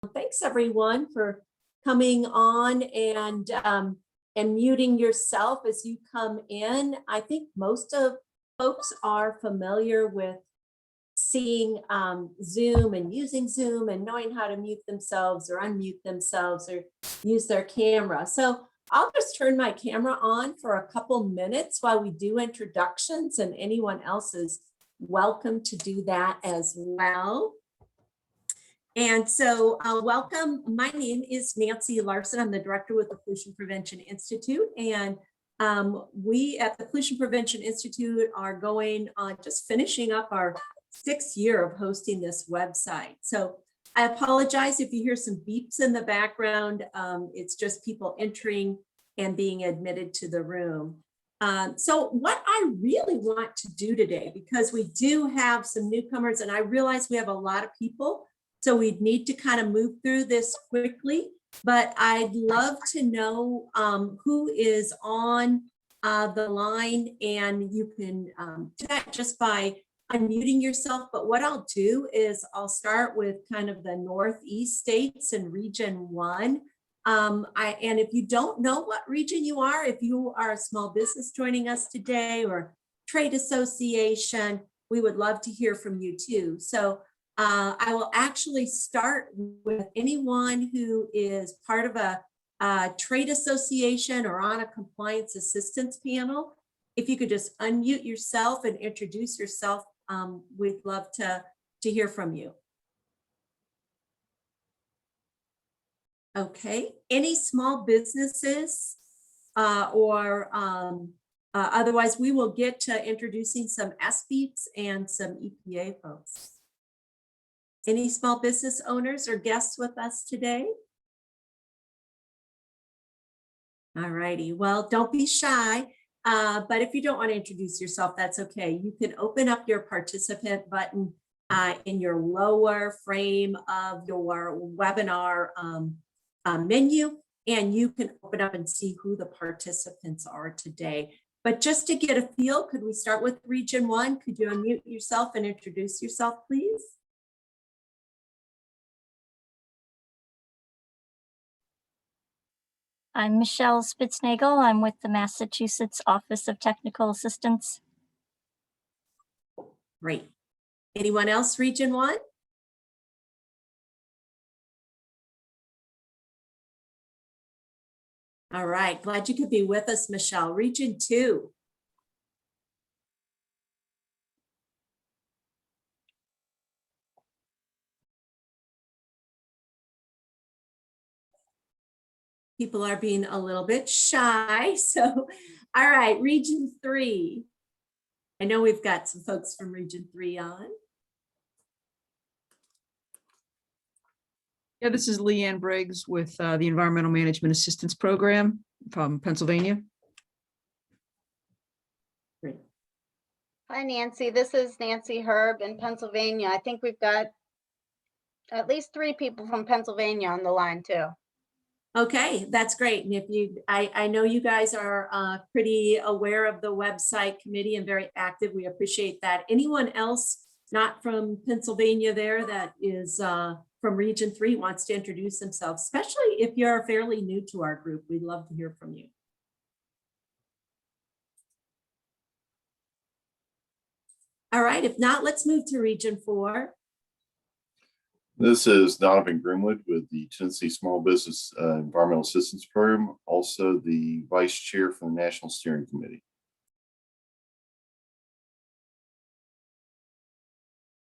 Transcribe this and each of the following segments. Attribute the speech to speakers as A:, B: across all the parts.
A: Thanks everyone for coming on and muting yourself as you come in. I think most of folks are familiar with seeing Zoom and using Zoom and knowing how to mute themselves or unmute themselves or use their camera. So I'll just turn my camera on for a couple minutes while we do introductions, and anyone else is welcome to do that as well. And so welcome. My name is Nancy Larson. I'm the director with the Pollution Prevention Institute. And we at the Pollution Prevention Institute are going on just finishing up our 6th year of hosting this website. So I apologize if you hear some beeps in the background. It's just people entering and being admitted to the room. So what I really want to do today, because we do have some newcomers and I realize we have a lot of people, so we'd need to kind of move through this quickly, but I'd love to know who is on the line, and you can do that just by unmuting yourself. But what I'll do is I'll start with kind of the Northeast states and Region 1. And if you don't know what region you are, if you are a small business joining us today or trade association, we would love to hear from you too. So I will actually start with anyone who is part of a trade association or on a compliance assistance panel. If you could just unmute yourself and introduce yourself, we'd love to hear from you. Okay, any small businesses or otherwise we will get to introducing some SBEAPs and some EPA folks. Any small business owners or guests with us today? All righty, well, don't be shy, but if you don't want to introduce yourself, that's okay. You can open up your participant button in your lower frame of your webinar menu, and you can open up and see who the participants are today. But just to get a feel, could we start with Region 1? Could you unmute yourself and introduce yourself, please?
B: I'm Michelle Spitznagel. I'm with the Massachusetts Office of Technical Assistance.
A: Great. Anyone else, Region 1? All right, glad you could be with us, Michelle. Region 2. People are being a little bit shy. So, all right, Region 3. I know we've got some folks from Region 3 on.
C: Yeah, this is Leanne Briggs with the Environmental Management Assistance Program from Pennsylvania.
A: Great.
D: Hi, Nancy. This is Nancy Herb in Pennsylvania. I think we've got at least 3 people from Pennsylvania on the line too.
A: Okay, that's great. And if you, I know you guys are pretty aware of the website committee and very active. We appreciate that. Anyone else not from Pennsylvania there that is from Region 3 wants to introduce themselves, especially if you're fairly new to our group, we'd love to hear from you. All right, if not, let's move to Region 4.
E: This is Donovan Grimwood with the Tennessee Small Business Environmental Assistance Program, also the Vice Chair for the National Steering Committee.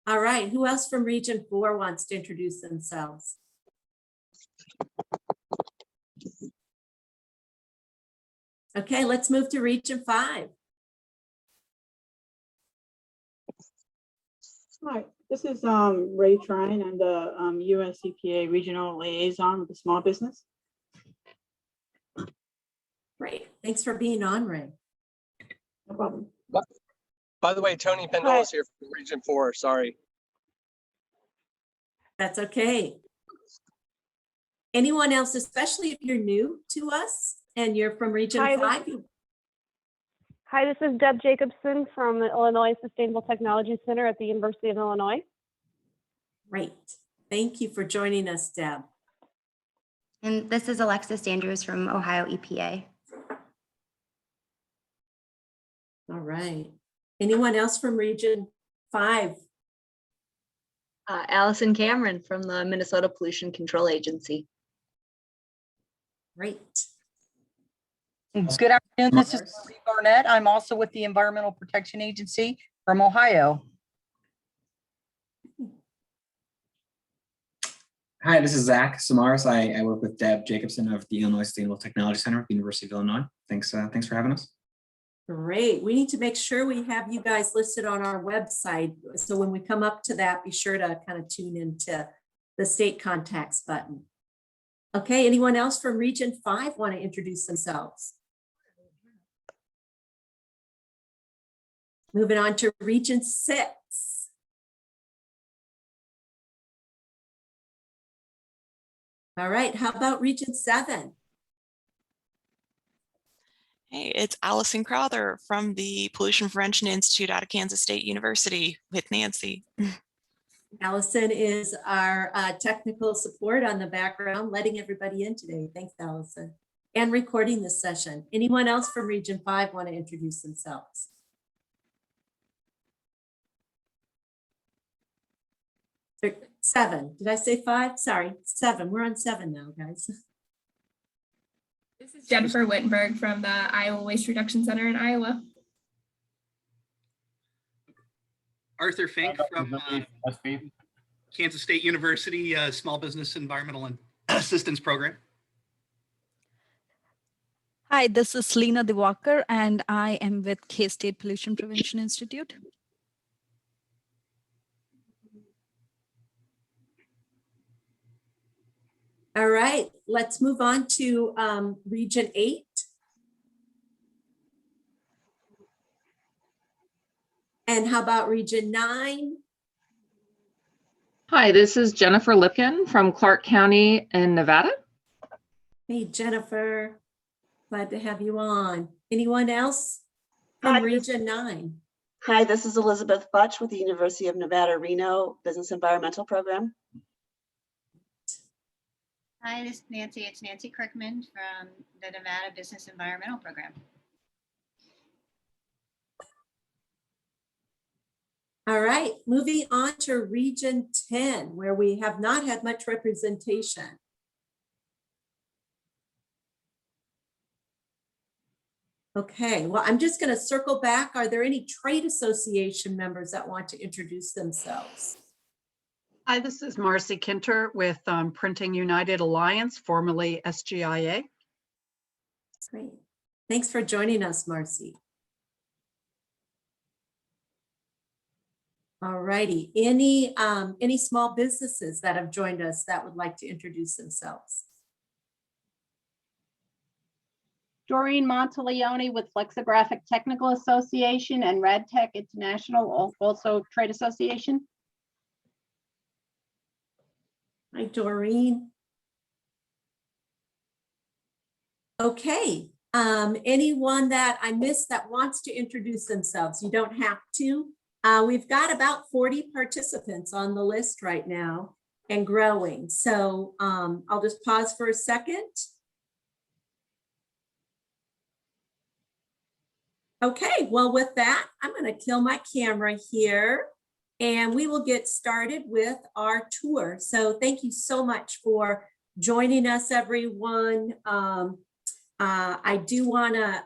A: All right, who else from Region 4 wants to introduce themselves? Okay, let's move to Region 5.
F: Hi, this is Ray Trine. I'm the US EPA Regional Liaison with the Small Business.
A: Great, thanks for being on, Ray.
F: No problem.
G: By the way, Tony Pendle is here from Region 4, sorry.
A: That's okay. Anyone else, especially if you're new to us and you're from Region 5?
H: Hi, this is Deb Jacobson from the Illinois Sustainable Technology Center at the University of Illinois.
A: Great. Thank you for joining us, Deb.
I: And this is Alexis Andrews from Ohio EPA.
A: All right. Anyone else from Region 5?
J: Allison Cameron from the Minnesota Pollution Control Agency.
A: Great.
K: Good afternoon. This is Marie Barnett. I'm also with the Environmental Protection Agency from Ohio.
L: Hi, this is Zach Samaras. I work with Deb Jacobson of the Illinois Sustainable Technology Center at the University of Illinois. Thanks for having us.
A: Great. We need to make sure we have you guys listed on our website. So when we come up to that, be sure to kind of tune into the state contacts button. Okay, anyone else from Region 5 want to introduce themselves? Moving on to Region 6. All right, how about Region 7?
M: Hey, it's Allison Crowther from the Pollution Prevention Institute out of Kansas State University with Nancy.
A: Allison is our technical support on the background, letting everybody in today. Thanks, Allison. And recording this session. Anyone else from Region 5 want to introduce themselves? Seven. Did I say 5? Sorry, 7. We're on 7 now, guys.
N: This is Jennifer Wittenberg from the Iowa Waste Reduction Center in Iowa.
O: Arthur Fink from SBEAP. Kansas State University Small Business Environmental Assistance Program.
P: Hi, this is Lena Diwakar, and I am with K-State Pollution Prevention Institute.
A: All right, let's move on to Region 8. And how about Region 9?
Q: Hi, this is Jennifer Lipkin from Clark County in Nevada.
A: Hey, Jennifer, glad to have you on. Anyone else from Region 9?
R: Hi, this is Elizabeth Butch with the University of Nevada, Reno Business Environmental Program.
S: Hi, this is Nancy. It's Nancy Crickman from the Nevada Business Environmental Program.
A: All right, moving on to Region 10, where we have not had much representation. Okay, well, I'm just going to circle back. Are there any trade association members that want to introduce themselves?
T: Hi, this is Marcy Kinter with Printing United Alliance, formerly SGIA.
A: Great. Thanks for joining us, Marcy. All righty. Any small businesses that have joined us that would like to introduce themselves?
U: Doreen Monteleone with Flexographic Technical Association and RadTech International, also trade association.
A: Hi, Doreen. Okay. Anyone that I missed that wants to introduce themselves, you don't have to. We've got about 40 participants on the list right now and growing. So I'll just pause for a second. Okay, well, with that, I'm going to kill my camera here and we will get started with our tour. So thank you so much for joining us, everyone. I do want to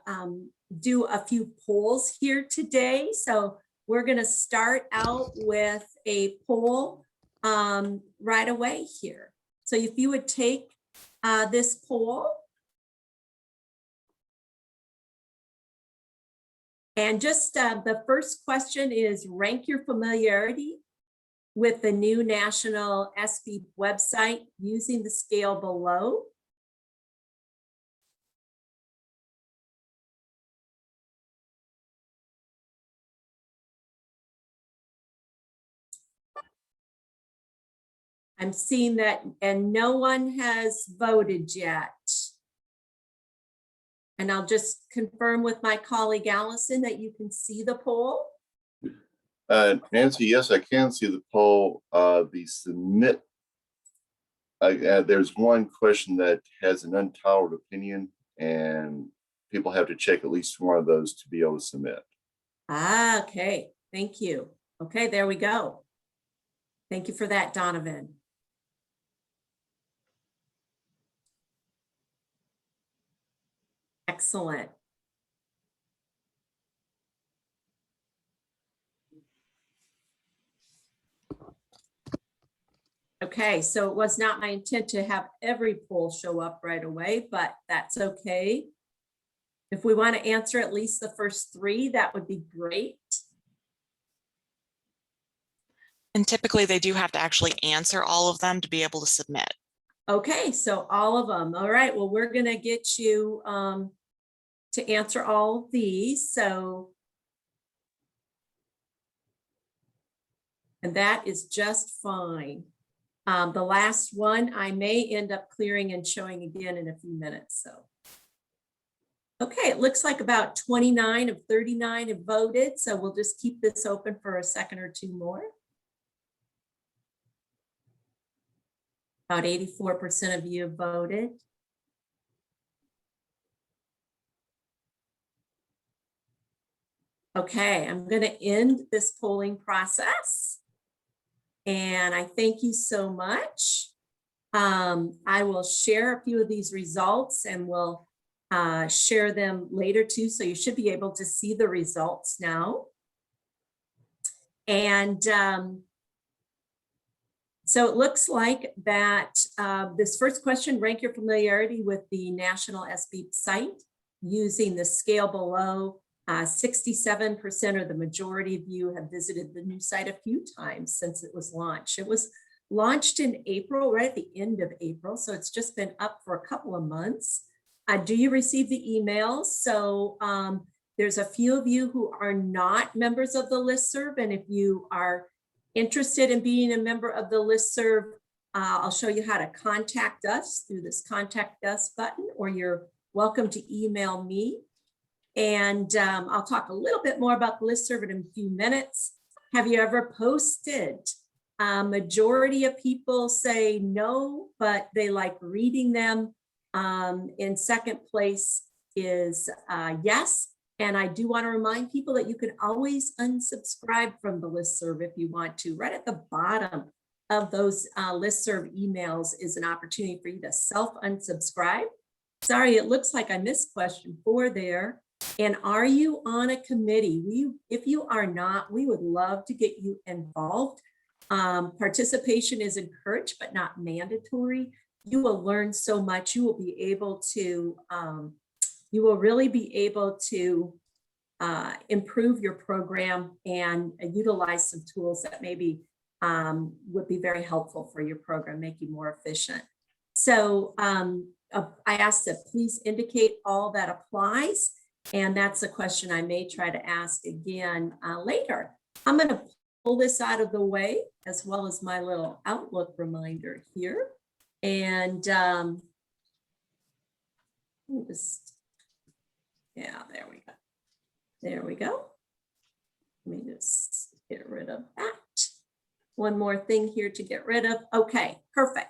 A: do a few polls here today. So we're going to start out with a poll right away here. So if you would take this poll. And just the first question is, rank your familiarity with the new national SBEAP website using the scale below. I'm seeing that, and no one has voted yet. And I'll just confirm with my colleague Allison that you can see the poll.
E: Nancy, yes, I can see the poll. The submit there's one question that has an untitled opinion, and people have to check at least one of those to be able to submit.
A: Ah, okay, thank you. Okay, there we go. Thank you for that, Donovan. Excellent. Okay, so it was not my intent to have every poll show up right away, but that's okay. If we want to answer at least the first 3, that would be great.
M: And typically they do have to actually answer all of them to be able to submit.
A: Okay, so all of them. All right, well, we're going to get you to answer all of these. So, and that is just fine. The last one I may end up clearing and showing again in a few minutes. So, okay, it looks like about 29 of 39 have voted. So we'll just keep this open for a second or 2 more. About 84% of you have voted. Okay, I'm going to end this polling process. And I thank you so much. I will share a few of these results and we'll share them later too. So you should be able to see the results now. And so it looks like that this first question, rank your familiarity with the National SBEAP site using the scale below. 67% or the majority of you have visited the new site a few times since it was launched. It was launched in April, right at the end of April. So it's just been up for a couple of months. Do you receive the emails? So there's a few of you who are not members of the listserv. And if you are interested in being a member of the listserv, I'll show you how to contact us through this contact us button, or you're welcome to email me. And I'll talk a little bit more about the listserv in a few minutes. Have you ever posted? Majority of people say no, but they like reading them. In second place is yes. And I do want to remind people that you can always unsubscribe from the listserv if you want to. Right at the bottom of those listserv emails is an opportunity for you to self-unsubscribe. Sorry, it looks like I missed question 4 there. And are you on a committee? If you are not, we would love to get you involved. Participation is encouraged, but not mandatory. You will learn so much. You will be able to, you will really be able to improve your program and utilize some tools that maybe would be very helpful for your program, make you more efficient. So I ask that please indicate all that applies. And that's a question I may try to ask again later. I'm going to pull this out of the way as well as my little Outlook reminder here. And just, yeah, there we go. There we go. Let me just get rid of that. One more thing here to get rid of. Okay, perfect.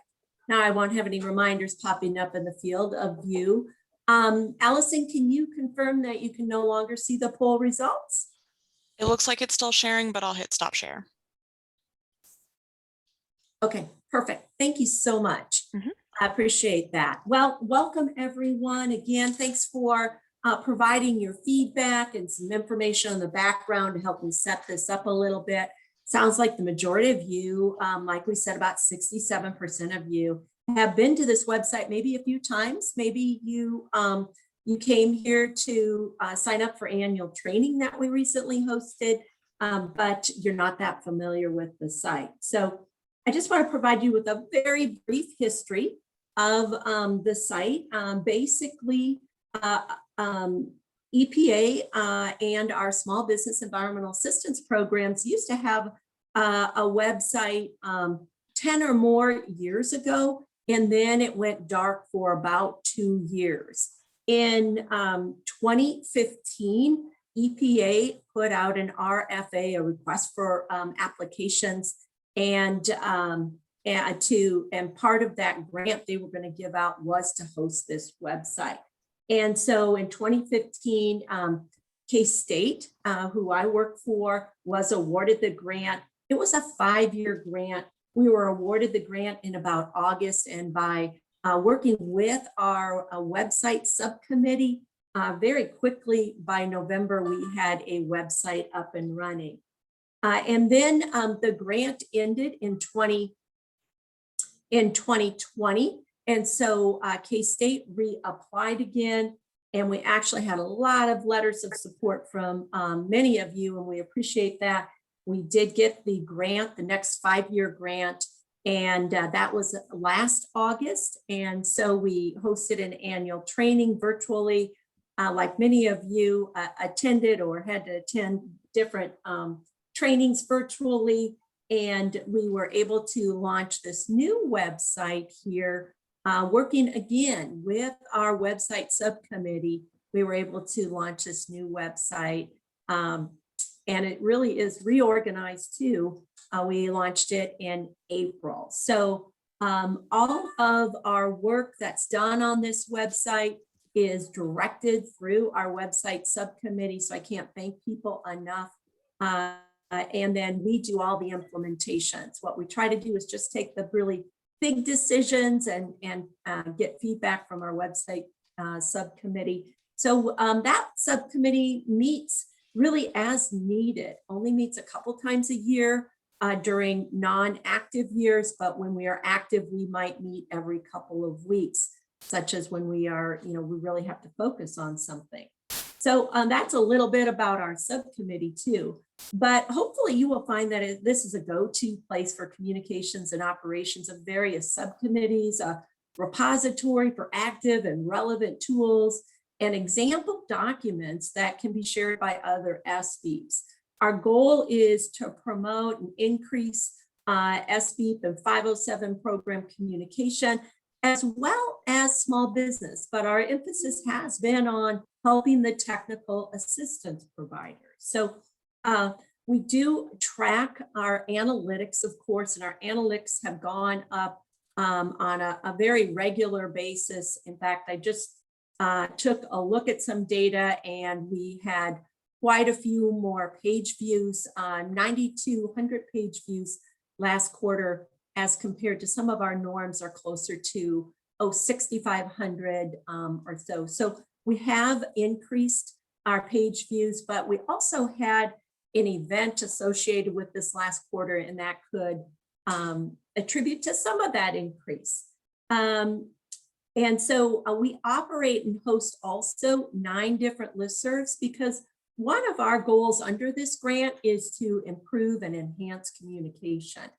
A: Now I won't have any reminders popping up in the field of view. Allison, can you confirm that you can no longer see the poll results?
M: It looks like it's still sharing, but I'll hit stop share.
A: Okay, perfect. Thank you so much. I appreciate that. Well, welcome everyone. Again, thanks for providing your feedback and some information on the background to help me set this up a little bit. Sounds like the majority of you, like we said, about 67% of you have been to this website maybe a few times. Maybe you you came here to sign up for annual training that we recently hosted, but you're not that familiar with the site. So I just want to provide you with a very brief history of the site. Basically, EPA and our small business environmental assistance programs used to have a website 10 or more years ago, and then it went dark for about 2 years. In 2015, EPA put out an RFA, a request for applications, and and part of that grant they were going to give out was to host this website. And so in 2015, K-State, who I work for, was awarded the grant. It was a 5-year grant. We were awarded the grant in about August, and by working with our website subcommittee, very quickly by November, we had a website up and running. And then the grant ended in 2020. And so K-State reapplied again, and we actually had a lot of letters of support from many of you, and we appreciate that. We did get the grant, the next 5-year grant, and that was last August. And so we hosted an annual training virtually, like many of you attended or had to attend different trainings virtually. And we were able to launch this new website here, working again with our website subcommittee. We were able to launch this new website, and it really is reorganized too. We launched it in April. So all of our work that's done on this website is directed through our website subcommittee. So I can't thank people enough. And then we do all the implementations. What we try to do is just take the really big decisions and get feedback from our website subcommittee. So that subcommittee meets really as needed, only meets a couple times a year during non-active years, but when we are active, we might meet every couple of weeks, such as when we are, we really have to focus on something. So that's a little bit about our subcommittee too, but hopefully you will find that this is a go-to place for communications and operations of various subcommittees, a repository for active and relevant tools, and example documents that can be shared by other SBEAPs. Our goal is to promote and increase SBEAP and 507 program communication, as well as small business, but our emphasis has been on helping the technical assistance providers. So we do track our analytics, of course, and our analytics have gone up on a very regular basis. In fact, I just took a look at some data, and we had quite a few more page views, 9,200 page views last quarter, as compared to some of our norms are closer to 6,500 or so. So we have increased our page views, but we also had an event associated with this last quarter, and that could attribute to some of that increase. And so we operate and host also 9 different listservs, because one of our goals under this grant is to improve and enhance communication.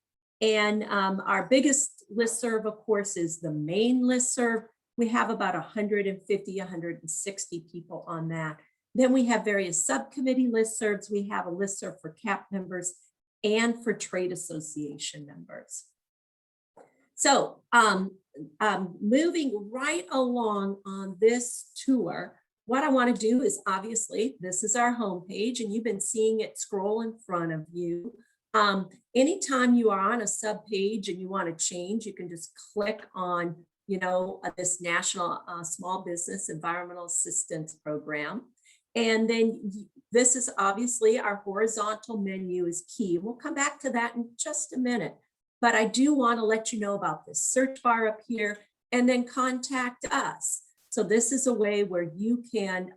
A: And our biggest listserv, of course, is the main listserv. We have about 150, 160 people on that. Then we have various subcommittee listservs. We have a listserv for CAP members and for trade association members. So moving right along on this tour, what I want to do is, obviously, this is our homepage, and you've been seeing it scroll in front of you. Anytime you are on a sub page and you want to change, you can just click on, this National Small Business Environmental Assistance Program. And then this is obviously our horizontal menu is key. We'll come back to that in just a minute. But I do want to let you know about this search bar up here, and then contact us. So this is a way where you can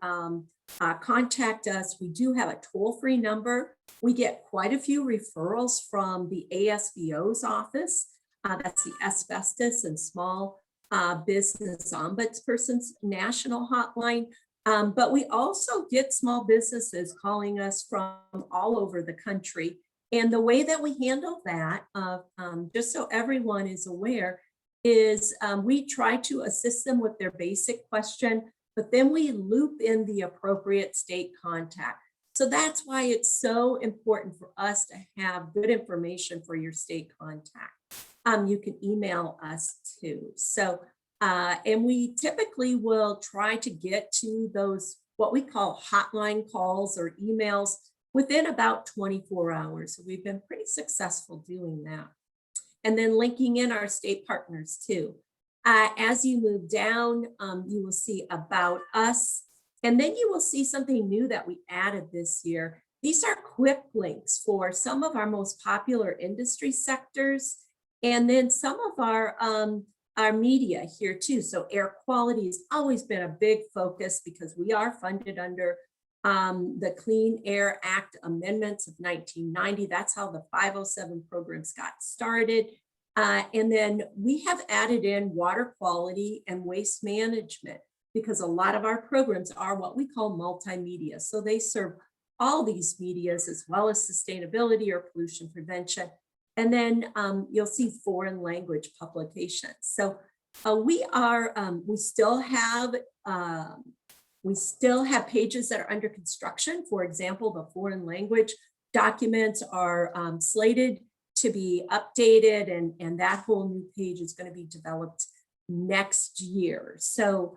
A: contact us. We do have a toll-free number. We get quite a few referrals from the ASBO's office. That's the Asbestos and Small Business Ombudsperson's National Hotline. But we also get small businesses calling us from all over the country. And the way that we handle that, just so everyone is aware, is we try to assist them with their basic question, but then we loop in the appropriate state contact. So that's why it's so important for us to have good information for your state contact. You can email us too. So, and we typically will try to get to those, what we call hotline calls or emails, within about 24 hours. So we've been pretty successful doing that. and then linking in our state partners too. As you move down, you will see About Us, and then you will see something new that we added this year. These are quick links for some of our most popular industry sectors, and then some of our media here too. So air quality has always been a big focus because we are funded under the Clean Air Act amendments of 1990. That's how the 507 programs got started. And then we have added in water quality and waste management because a lot of our programs are what we call multimedia. So they serve all these medias as well as sustainability or pollution prevention. And then you'll see foreign language publications. So we still have pages that are under construction. For example, the foreign language documents are slated to be updated, and that whole new page is going to be developed next year. So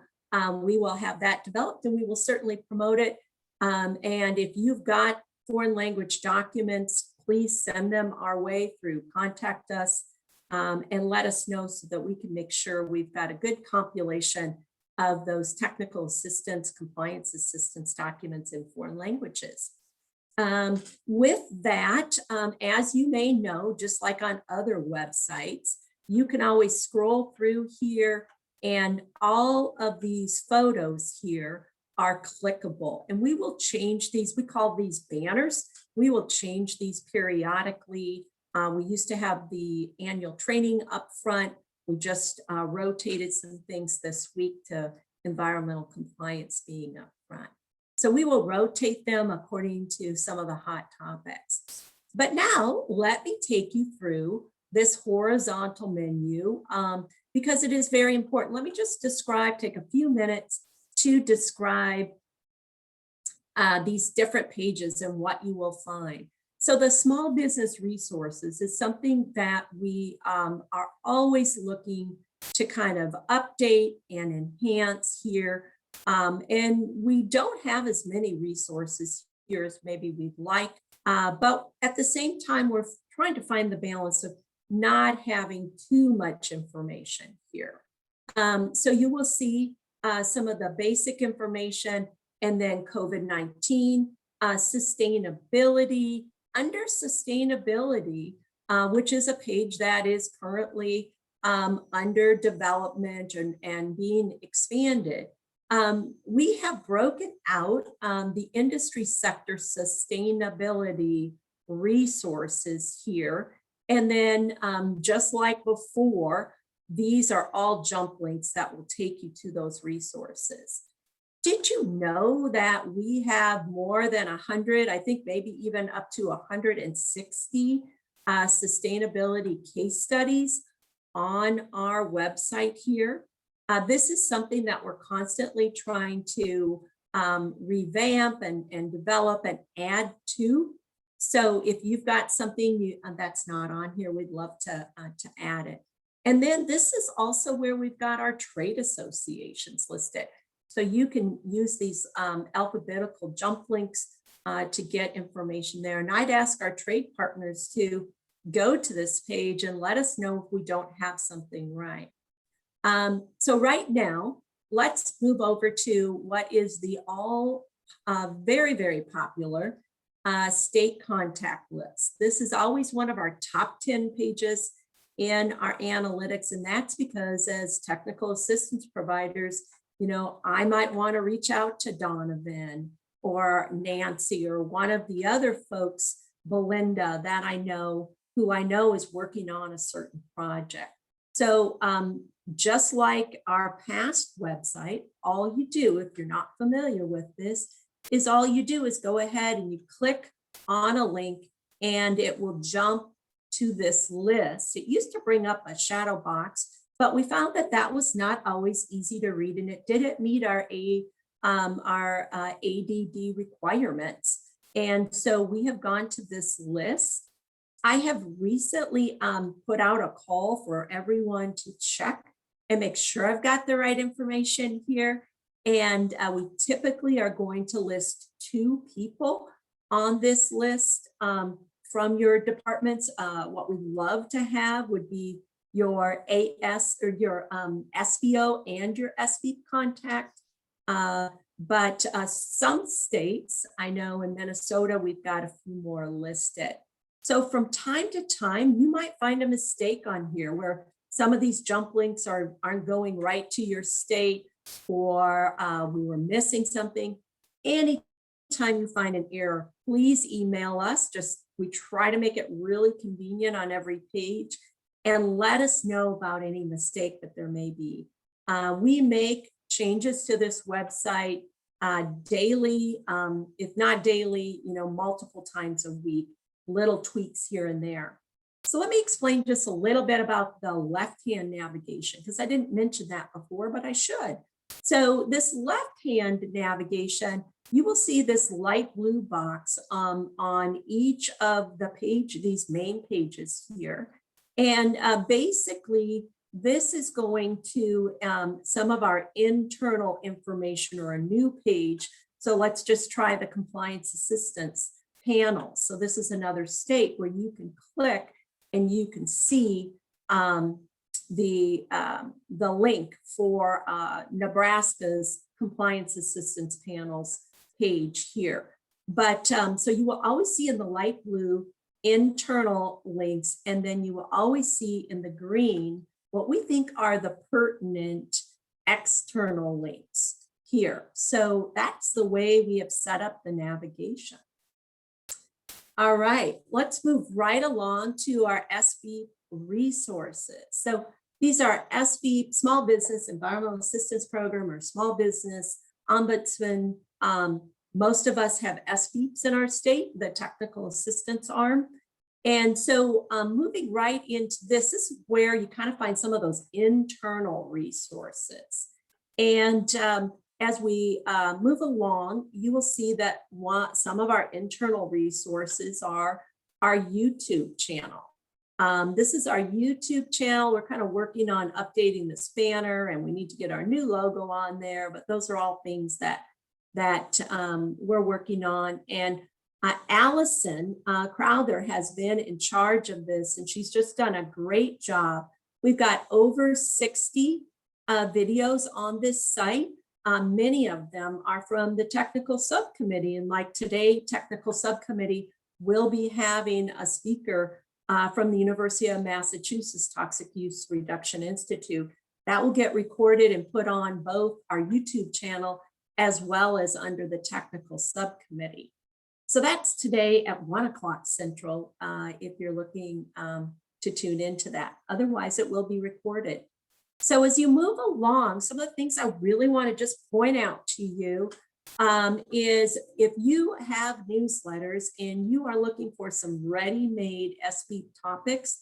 A: we will have that developed and we will certainly promote it. And if you've got foreign language documents, please send them our way through Contact Us and let us know so that we can make sure we've got a good compilation of those technical assistance, compliance assistance documents in foreign languages. With that, as you may know, just like on other websites, you can always scroll through here and all of these photos here are clickable, and we will change these. We call these banners. We will change these periodically. We used to have the annual training up front. We just rotated some things this week to environmental compliance being up front. So we will rotate them according to some of the hot topics. But now let me take you through this horizontal menu because it is very important. Let me just take a few minutes to describe these different pages and what you will find. So the small business resources is something that we are always looking to kind of update and enhance here. And we don't have as many resources here as maybe we'd like, but at the same time, we're trying to find the balance of not having too much information here. So you will see some of the basic information and then COVID-19, sustainability. Under sustainability, which is a page that is currently under development and being expanded, we have broken out the industry sector sustainability resources here. And then just like before, these are all jump links that will take you to those resources. Did you know that we have more than 100, I think maybe even up to 160 sustainability case studies on our website here? This is something that we're constantly trying to revamp and develop and add to. So if you've got something that's not on here, we'd love to add it. And then this is also where we've got our trade associations listed. So you can use these alphabetical jump links to get information there. And I'd ask our trade partners to go to this page and let us know if we don't have something right. So right now, let's move over to what is the very, very popular state contact list. This is always one of our top 10 pages in our analytics, and that's because as technical assistance providers, you know, I might want to reach out to Donovan or Nancy or one of the other folks, Belinda, that I know, who I know is working on a certain project. So just like our past website, all you do, if you're not familiar with this, is all you do is go ahead and you click on a link and it will jump to this list. It used to bring up a shadow box, but we found that that was not always easy to read and it didn't meet our ADD requirements. And so we have gone to this list. I have recently put out a call for everyone to check and make sure I've got the right information here. And we typically are going to list 2 people on this list from your departments. What we love to have would be your AS or your SBO and your SBEAP contact. But some states, I know in Minnesota, we've got a few more listed. So from time to time, you might find a mistake on here where some of these jump links aren't going right to your state, or we were missing something. Anytime you find an error, please email us. We try to make it really convenient on every page, and let us know about any mistake that there may be. We make changes to this website daily, if not daily, multiple times a week, little tweaks here and there. So let me explain just a little bit about the left-hand navigation, because I didn't mention that before, but I should. So this left-hand navigation, you will see this light blue box on each of the these main pages here. And basically, this is going to some of our internal information, or a new page. So let's just try the compliance assistance panel. So this is another state where you can click and you can see the link for Nebraska's compliance assistance panels page here. But so you will always see in the light blue internal links, and then you will always see in the green what we think are the pertinent external links here. So that's the way we have set up the navigation. All right, let's move right along to our SBEAP resources. So these are SBEAP, Small Business Environmental Assistance Program, or Small Business Ombudsman. Most of us have SBEAPs in our state, the technical assistance arm. And so moving right into this is where you kind of find some of those internal resources. And as we move along, you will see that some of our internal resources are our YouTube channel. This is our YouTube channel. We're kind of working on updating this banner, and we need to get our new logo on there, but those are all things that we're working on. And Allison Crowther has been in charge of this, and she's just done a great job. We've got over 60 videos on this site. Many of them are from the technical subcommittee, and like today, technical subcommittee will be having a speaker from the University of Massachusetts Toxic Use Reduction Institute. That will get recorded and put on both our YouTube channel as well as under the technical subcommittee. So that's today at 1 o'clock Central, if you're looking to tune into that. Otherwise, it will be recorded. So as you move along, some of the things I really want to just point out to you is if you have newsletters and you are looking for some ready-made SBEAP topics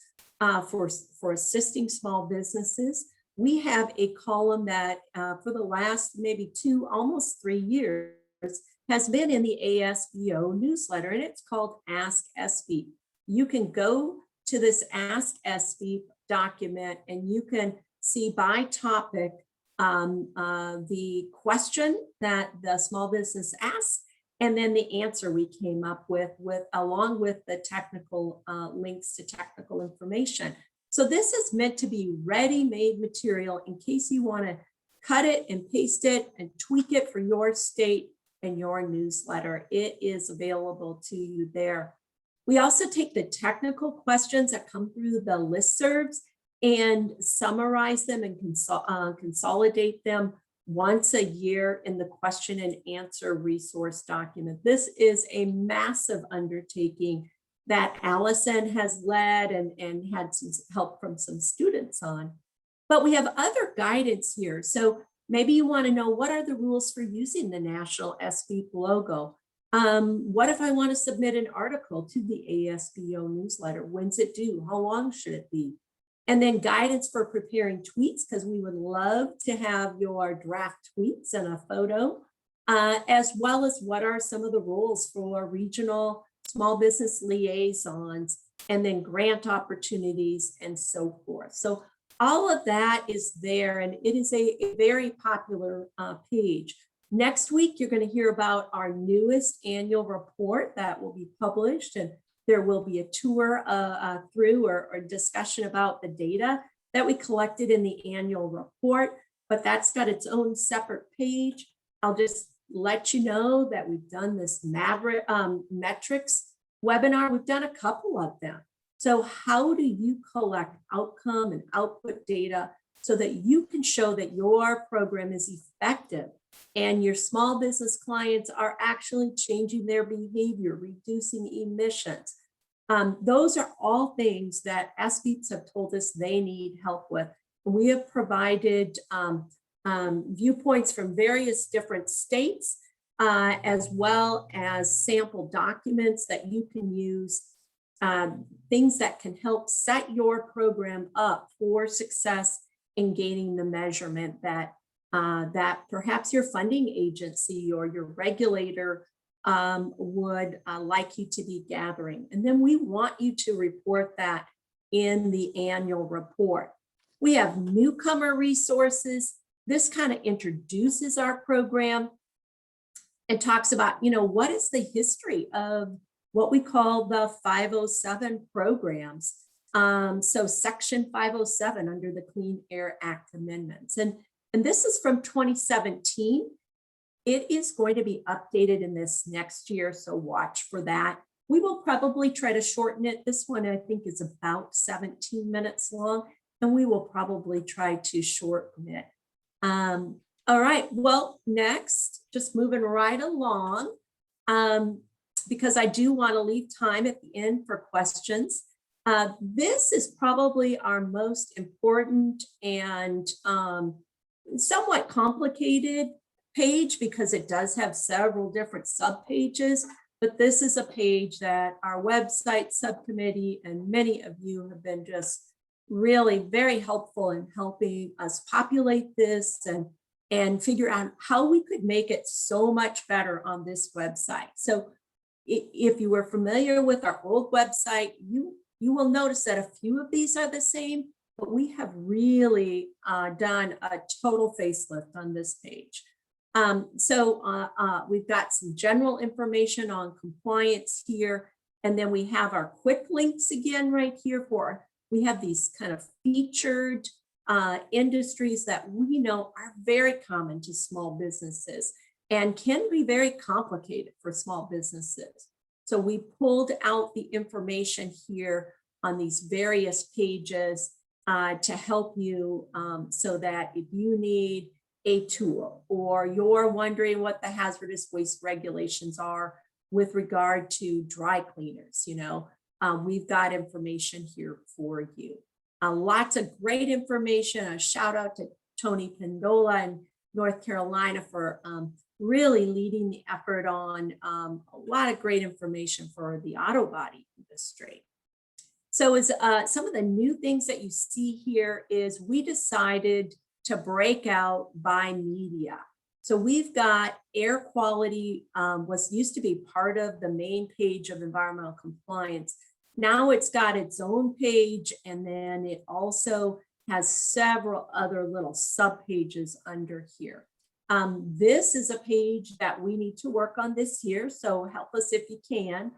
A: for assisting small businesses, we have a column that for the last maybe almost 3 years has been in the ASBO newsletter, and it's called Ask SBEAP. You can go to this Ask SBEAP document and you can see by topic the question that the small business asked, and then the answer we came up with along with the technical links to technical information. So this is meant to be ready-made material in case you want to cut it and paste it and tweak it for your state and your newsletter. It is available to you there. We also take the technical questions that come through the listservs and summarize them and consolidate them once a year in the question and answer resource document. This is a massive undertaking that Allison has led and had some help from some students on. But we have other guidance here. So maybe you want to know, what are the rules for using the national SBEAP logo? What if I want to submit an article to the ASBO newsletter? When's it due? How long should it be? And then guidance for preparing tweets, because we would love to have your draft tweets and a photo, as well as what are some of the rules for regional small business liaisons, and then grant opportunities and so forth. So all of that is there, and it is a very popular page. Next week, you're going to hear about our newest annual report that will be published, and There will be a tour through or discussion about the data that we collected in the annual report, but that's got its own separate page. I'll just let you know that we've done this metrics webinar. We've done a couple of them. So how do you collect outcome and output data so that you can show that your program is effective and your small business clients are actually changing their behavior, reducing emissions? Those are all things that SBEAPs have told us they need help with. We have provided viewpoints from various different states, as well as sample documents that you can use, things that can help set your program up for success in gaining the measurement that that perhaps your funding agency or your regulator would like you to be gathering. And then we want you to report that in the annual report. We have Newcomer Resources. This kind of introduces our program and talks about, you know, what is the history of what we call the 507 programs. So Section 507 under the Clean Air Act amendments. And this is from 2017. It is going to be updated in this next year, so watch for that. We will probably try to shorten it. This one, I think, is about 17 minutes long, and we will probably try to shorten it. All right, well, next, just moving right along, because I do want to leave time at the end for questions. This is probably our most important and somewhat complicated page because it does have several different subpages, but this is a page that our website subcommittee and many of you have been just really very helpful in helping us populate this and figure out how we could make it so much better on this website. So if you were familiar with our old website, you will notice that a few of these are the same, but we have really done a total facelift on this page. We've got some general information on compliance here, and then we have our quick links again right here for, we have these kind of featured industries that we know are very common to small businesses and can be very complicated for small businesses. So we pulled out the information here on these various pages to help you so that if you need a tool or you're wondering what the hazardous waste regulations are with regard to dry cleaners, you know, we've got information here for you. Lots of great information. A shout out to Tony Pendola in North Carolina for really leading the effort on a lot of great information for the auto body industry. So as some of the new things that you see here is we decided to break out by media. So we've got air quality was used to be part of the main page of environmental compliance. Now it's got its own page, and then it also has several other little sub pages under here. This is a page that we need to work on this year, so help us if you can,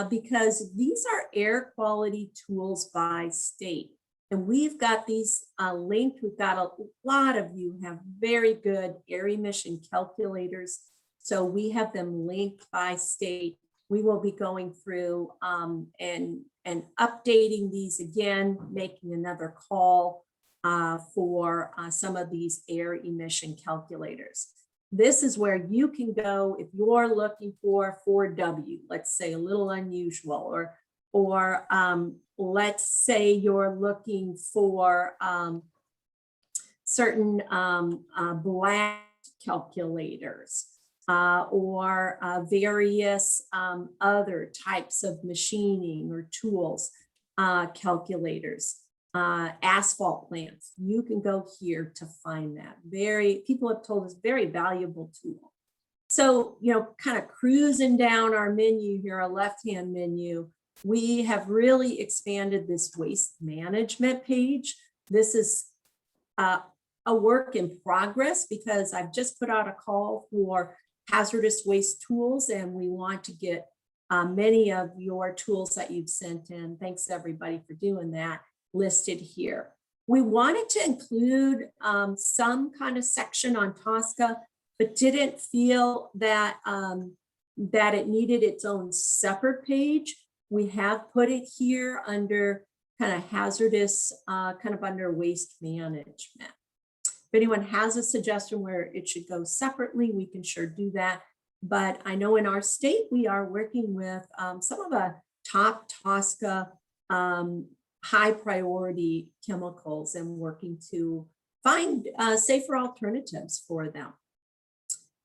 A: because these are air quality tools by state. And we've got these linked. We've got a lot of you have very good air emission calculators. So we have them linked by state. We will be going through and updating these again, making another call for some of these air emission calculators. This is where you can go if you're looking for 4W, let's say a little unusual, or let's say you're looking for certain blast calculators or various other types of machining or tools, calculators, asphalt plants. You can go here to find that. People have told us very valuable tool. So, you know, kind of cruising down our menu here, our left-hand menu, we have really expanded this waste management page. This is a work in progress because I've just put out a call for hazardous waste tools, and we want to get many of your tools that you've sent in. Thanks everybody for doing that, listed here. We wanted to include some kind of section on TSCA, but didn't feel that, that it needed its own separate page. We have put it here under kind of hazardous, kind of under waste management. If anyone has a suggestion where it should go separately, we can sure do that. But I know in our state, we are working with some of the top TSCA high priority chemicals and working to find safer alternatives for them.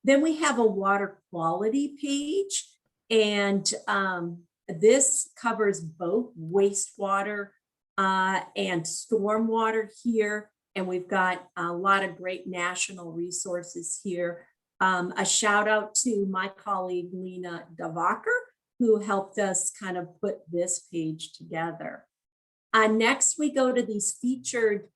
A: Then we have a water quality page, and this covers both wastewater and stormwater here. And we've got a lot of great national resources here. A shout out to my colleague, Lena Davaker, who helped us kind of put this page together. Next, we go to these featured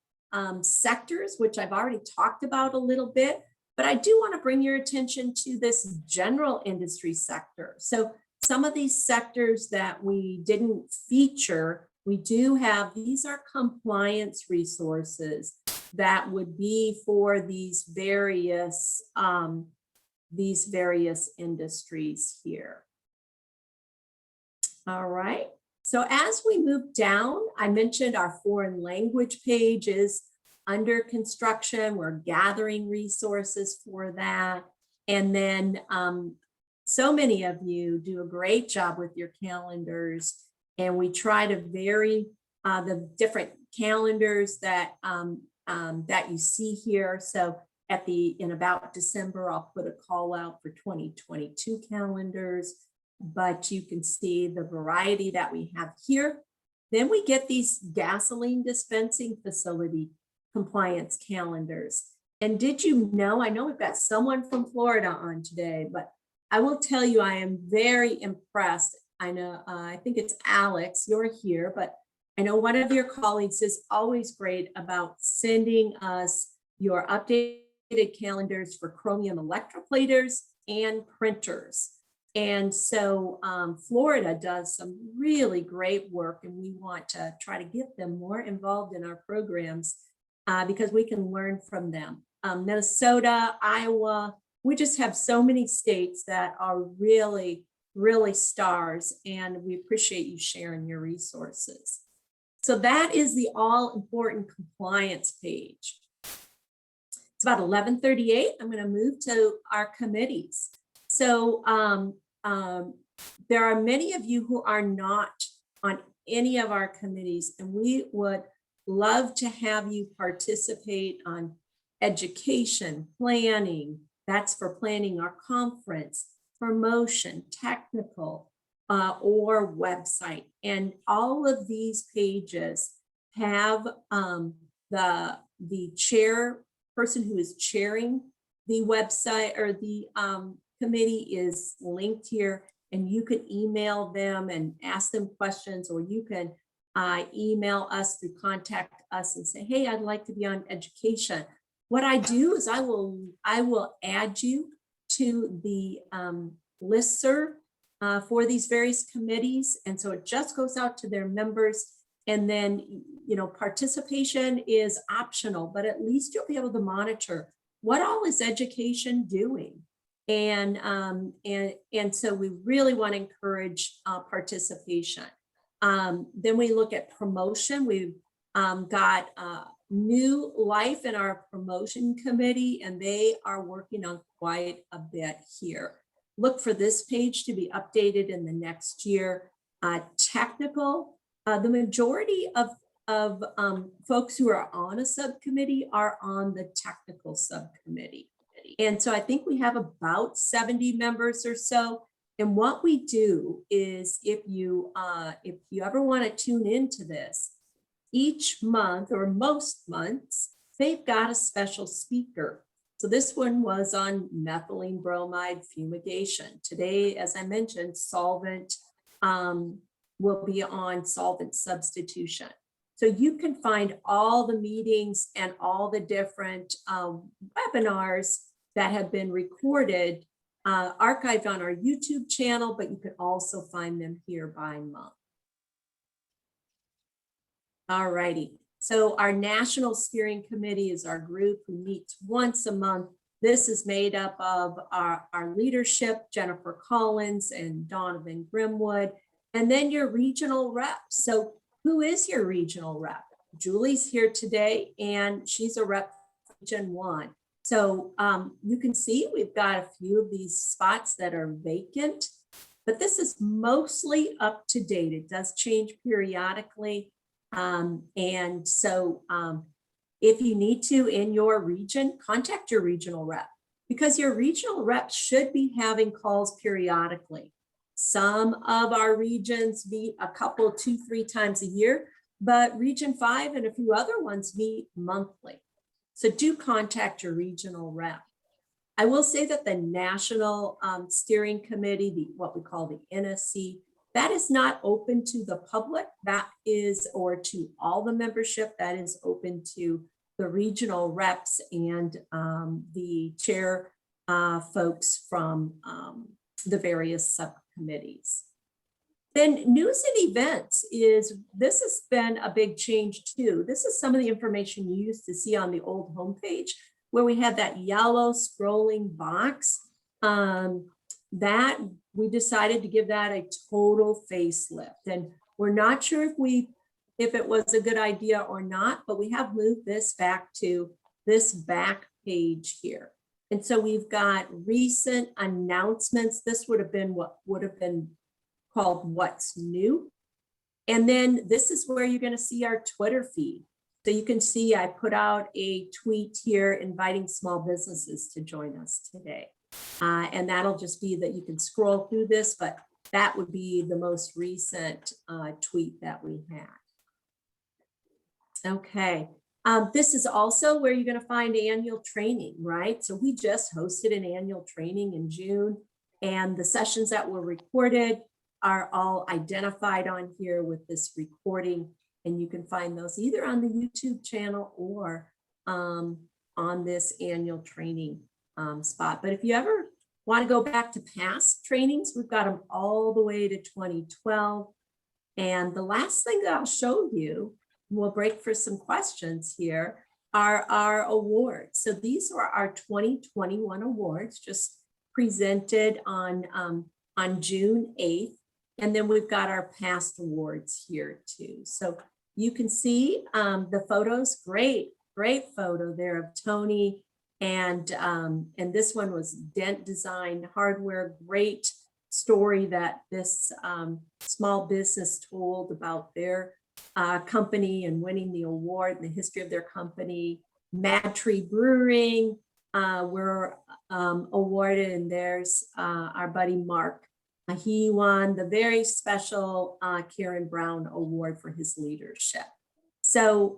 A: sectors, which I've already talked about a little bit, but I do want to bring your attention to this general industry sector. So some of these sectors that we didn't feature, we do have, these are compliance resources that would be for these various industries here. All right. So as we move down, I mentioned our foreign language page is under construction. We're gathering resources for that. And then so many of you do a great job with your calendars, and we try to vary the different calendars that that you see here. So in about December, I'll put a call out for 2022 calendars, but you can see the variety that we have here. Then we get these gasoline dispensing facility compliance calendars. And did you know, I know we've got someone from Florida on today, but I will tell you, I am very impressed. I know, I think it's Alex, you're here, but I know one of your colleagues is always great about sending us your updated calendars for chromium electroplaters and printers. And so Florida does some really great work, and we want to try to get them more involved in our programs because we can learn from them. Minnesota, Iowa, we just have so many states that are really, really stars, and we appreciate you sharing your resources. So that is the all important compliance page. It's about 11:38. I'm going to move to our committees. So there are many of you who are not on any of our committees, and we would love to have you participate on education, planning. That's for planning our conference, promotion, technical, or website. And all of these pages have the chair person who is chairing the website or the committee is linked here, and you can email them and ask them questions, or you can email us to contact us and say, hey, I'd like to be on education. What I do is I will add you to the listserv for these various committees. And so it just goes out to their members. And then, you know, participation is optional, but at least you'll be able to monitor what all is education doing. And so we really want to encourage participation. Then we look at promotion. We've got new life in our promotion committee, and they are working on quite a bit here. Look for this page to be updated in the next year. Technical, the majority of folks who are on a subcommittee are on the technical subcommittee. And so I think we have about 70 members or so. And what we do is if you ever want to tune into this, each month or most months, they've got a special speaker. So this one was on methylene bromide fumigation. Today, as I mentioned, solvent will be on solvent substitution. So you can find all the meetings and all the different webinars that have been recorded archived on our YouTube channel, but you can also find them here by month. All righty. So our National Steering Committee is our group who meets once a month. This is made up of our leadership, Jennifer Collins and Donovan Grimwood, and then your regional reps. So who is your regional rep? Julie's here today, and she's a rep for Region 1. So you can see we've got a few of these spots that are vacant, but this is mostly up to date. It does change periodically. And so if you need to in your region, contact your regional rep, because your regional rep should be having calls periodically. Some of our regions meet a couple, 2-3 times a year, but Region 5 and a few other ones meet monthly. So do contact your regional rep. I will say that the National Steering Committee, what we call the NSC, that is not open to the public. That is, or to all the membership, that is open to the regional reps and the chair folks from the various subcommittees. Then news and events this has been a big change too. This is some of the information you used to see on the old homepage where we had that yellow scrolling box. That we decided to give that a total facelift, and we're not sure if it was a good idea or not, but we have moved this back to this back page here. And so we've got recent announcements. This would have been what would have been called What's New. And then this is where you're going to see our Twitter feed. So you can see I put out a tweet here inviting small businesses to join us today. And that'll just be that you can scroll through this, but that would be the most recent tweet that we had. Okay. This is also where you're going to find annual training, right? So we just hosted an annual training in June, and the sessions that were recorded are all identified on here with this recording, and you can find those either on the YouTube channel or on this annual training spot. But if you ever want to go back to past trainings, we've got them all the way to 2012. And the last thing that I'll show you, we'll break for some questions here, are our awards. So these are our 2021 awards, just presented on June 8th. And then we've got our past awards here too. So you can see the photos, great photo there of Tony. And this one was Dent Design Hardware. Great story that this small business told about their company and winning the award and the history of their company. Mad Tree Brewing were awarded, and there's our buddy Mark. He won the very special Karen Brown Award for his leadership. So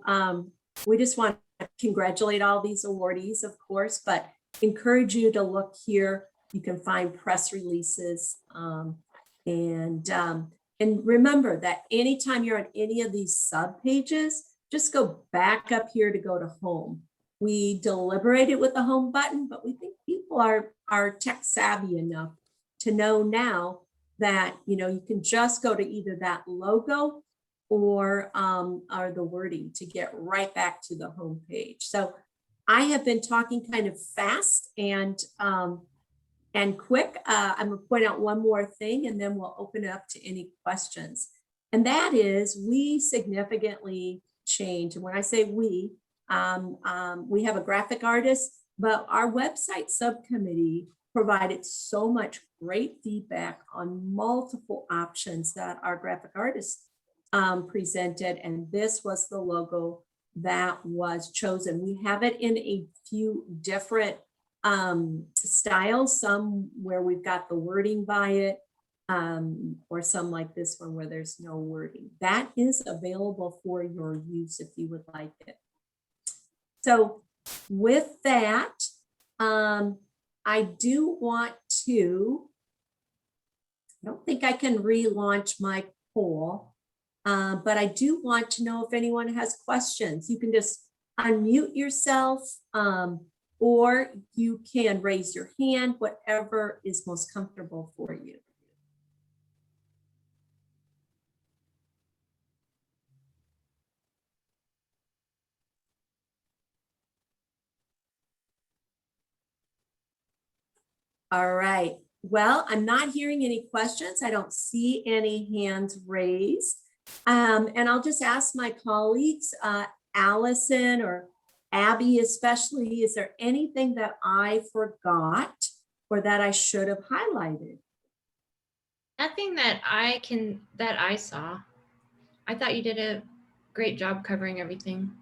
A: we just want to congratulate all these awardees, of course, but encourage you to look here. You can find press releases. And remember that anytime you're on any of these sub pages, just go back up here to go to home. We deliberated with the home button, but we think people are tech savvy enough to know now that, you know, you can just go to either that logo or the wording to get right back to the home page. So I have been talking kind of fast and quick. I'm gonna point out one more thing and then we'll open it up to any questions. And that is, we significantly changed. And when I say we have a graphic artist, but our website subcommittee provided so much great feedback on multiple options that our graphic artists presented. And this was the logo that was chosen. We have it in a few different styles, some where we've got the wording by it, or some like this one where there's no wording. That is available for your use if you would like it. So with that, I do want to, I don't think I can relaunch my poll, but I do want to know if anyone has questions. You can just unmute yourself, or you can raise your hand, whatever is most comfortable for you. All right. Well, I'm not hearing any questions. I don't see any hands raised. And I'll just ask my colleagues, Allison or Abby especially, is there anything that I forgot or that I should have highlighted?
B: Nothing that I saw. I thought you did a great job covering everything.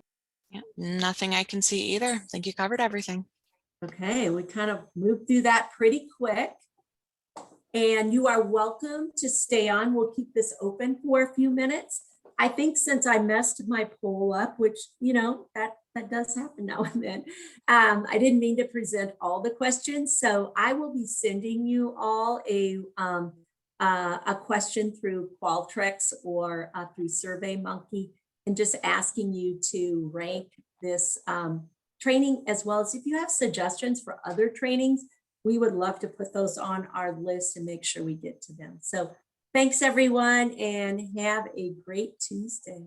M: Yeah, nothing I can see either. I think you covered everything.
A: Okay, we kind of moved through that pretty quick. And you are welcome to stay on. We'll keep this open for a few minutes. I think since I messed my poll up, which, you know, that does happen now and then, I didn't mean to present all the questions. So I will be sending you all a question through Qualtrics or through SurveyMonkey, and just asking you to rank this training, as well as if you have suggestions for other trainings, we would love to put those on our list and make sure we get to them. So thanks everyone, and have a great Tuesday.